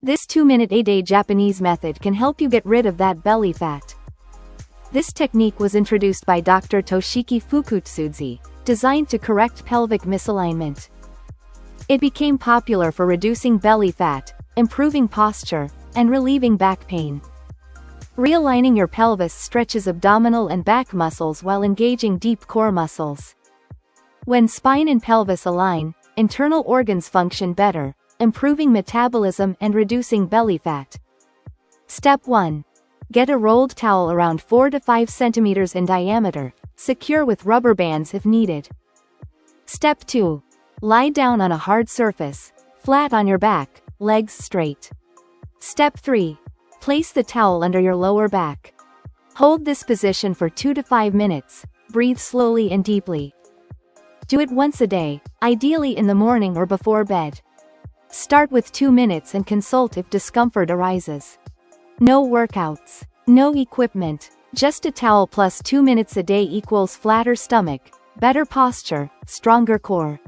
This 2-minute a day Japanese method can help you get rid of that belly fat. This technique was introduced by Dr. Toshiki Fukutsudzi, designed to correct pelvic misalignment. It became popular for reducing belly fat, improving posture, and relieving back pain. Realigning your pelvis stretches abdominal and back muscles while engaging deep core muscles. When spine and pelvis align, internal organs function better, improving metabolism and reducing belly fat. Step 1. Get a rolled towel around 4 to 5 centimeters in diameter, secure with rubber bands if needed. Step 2. Lie down on a hard surface, flat on your back, legs straight. Step 3. Place the towel under your lower back. Hold this position for 2 to 5 minutes, breathe slowly and deeply. Do it once a day, ideally in the morning or before bed. Start with 2 minutes and consult if discomfort arises. No workouts, no equipment, just a towel plus 2 minutes a day equals flatter stomach, better posture, stronger core.